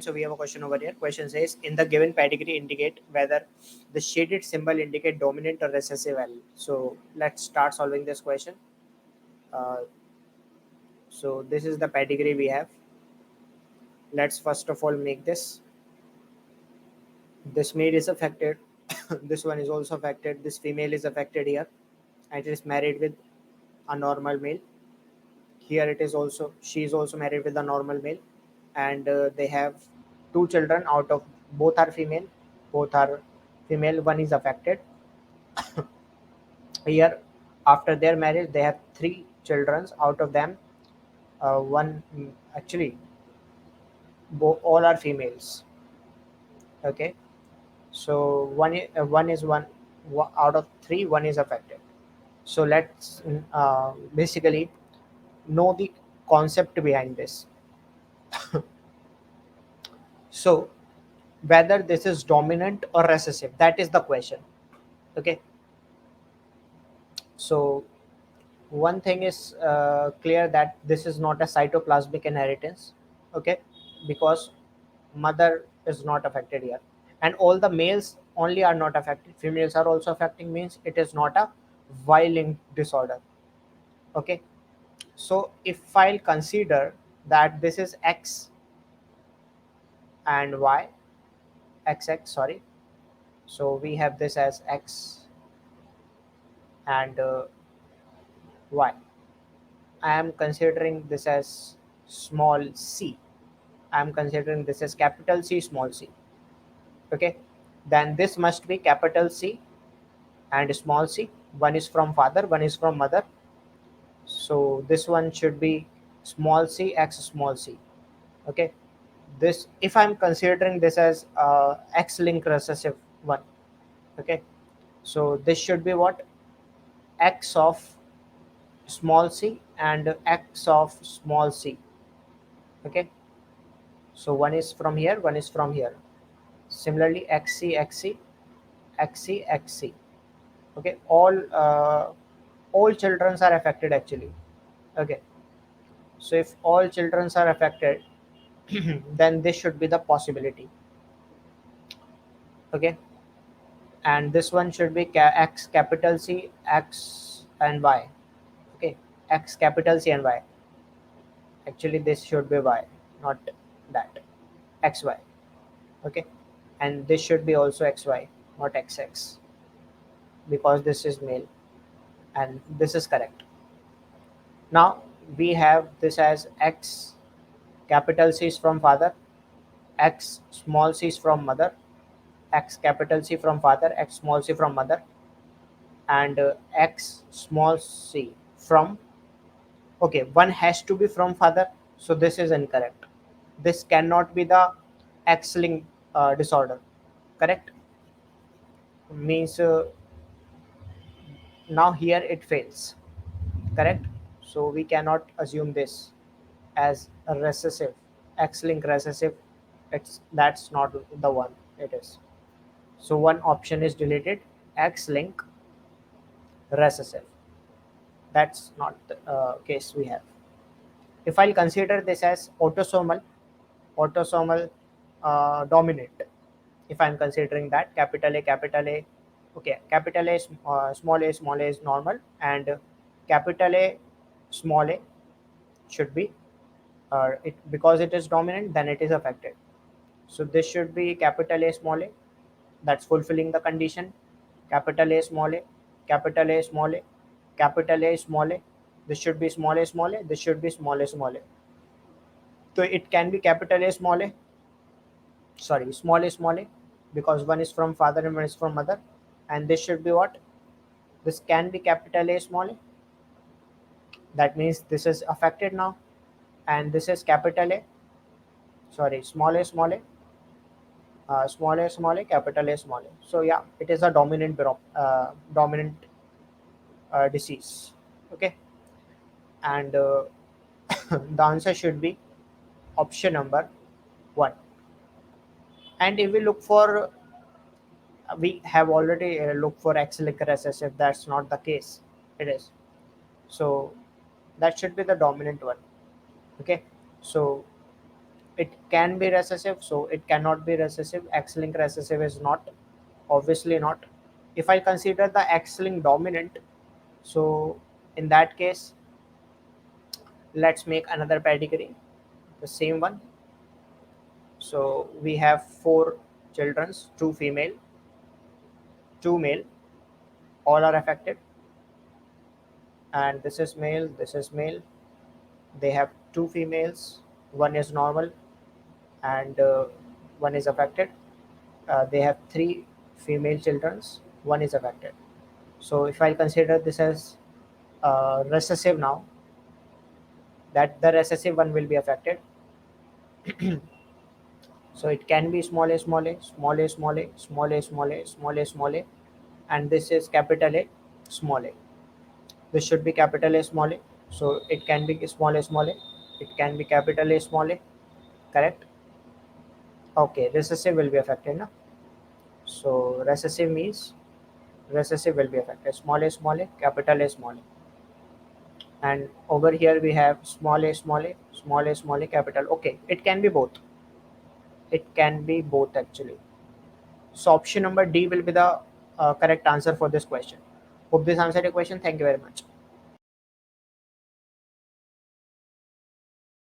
So we have a question over here. Question says, in the given pedigree indicate whether the shaded symbol indicate dominant or recessive allele. So let's start solving this question. Uh, so this is the pedigree we have. Let's first of all make this. This male is affected. This one is also affected. This female is affected here, and it is married with a normal male. Here it is also she is also married with a normal male, and they have two children out of both are female. Both are female. One is affected. Here, after their marriage, they have three children. Out of them, one actually all are females. Okay, so one is out of three. One is affected. So let's basically know the concept behind this. So whether this is dominant or recessive, that is the question. Okay, so one thing is clear that this is not a cytoplasmic inheritance. Okay, because mother is not affected here, and all the males only are not affected, females are also affecting, means it is not a Y-linked disorder. Okay, so if I'll consider that this is X and Y, XX, sorry, so we have this as X and Y. I am considering this as small c. I am considering this as capital C, small c. Okay, then this must be capital C and small c. One is from father, one is from mother. So this one should be small c x small c. Okay, this if I'm considering this as X link recessive one. Okay, so this should be what, X of small c and X of small c. Okay, so one is from here, one is from here. Similarly, XC, XC, XC, XC. Okay, all children are affected actually. Okay, so if all children are affected, then this should be the possibility. Okay, and this one should be X capital C, X and Y. Okay, X capital C and Y. Actually, this should be Y, not that. XY. Okay, and this should be also XY, not XX, because this is male and this is correct. Now we have this as X capital C is from father, X small c is from mother, X capital C from father, X small c from mother, and X small c from, okay, one has to be from father, so this is incorrect. This cannot be the X linked disorder. Correct? Means now here it fails. Correct? So we cannot assume this as a recessive, X-link recessive. That's not the one it is. So one option is deleted, X-link recessive. That's not the case we have. If I'll consider this as autosomal dominant, if I'm considering that capital A, okay, capital A, small a is normal, and capital A, small a should be it, because it is dominant, then it is affected. So this should be capital A small a, that's fulfilling the condition. Capital A small a, capital A small a, capital A small a. This should be small a small a. This should be small a small a. So it can be capital A small a, sorry, small a, because one is from father and one is from mother, and this should be what? This can be capital A small a. That means this is affected now, and this is capital A, sorry, small a, small a, capital A small a. So yeah, it is a dominant disease. Okay, and the answer should be option number one. And if we look for, we have already looked for X-linked recessive. That's not the case. It is, so that should be the dominant one. Okay, so it can be recessive, so it cannot be recessive. X-linked recessive is not, obviously not. If I consider the X-linked dominant, so in that case, let's make another pedigree, the same one. So we have four childrens, two female, two male, all are affected, and this is male, this is male. They have two females, one is normal, and one is affected. They have three female childrens, one is affected. So if I consider this as recessive now, that the recessive one will be affected. So it can be small a, small a, small a, small a, small a, small a, small a, small a, and this is capital A, small a. This should be capital A, small a. So it can be small a, small a. It can be capital A, small a. Correct? Okay, recessive will be affected now. So recessive means recessive will be affected. Small a, capital A, small a. And over here we have small a, small a, small a, small a, capital. Okay, it can be both. It can be both actually. So option number D will be the correct answer for this question. Hope this answered your question. Thank you very much.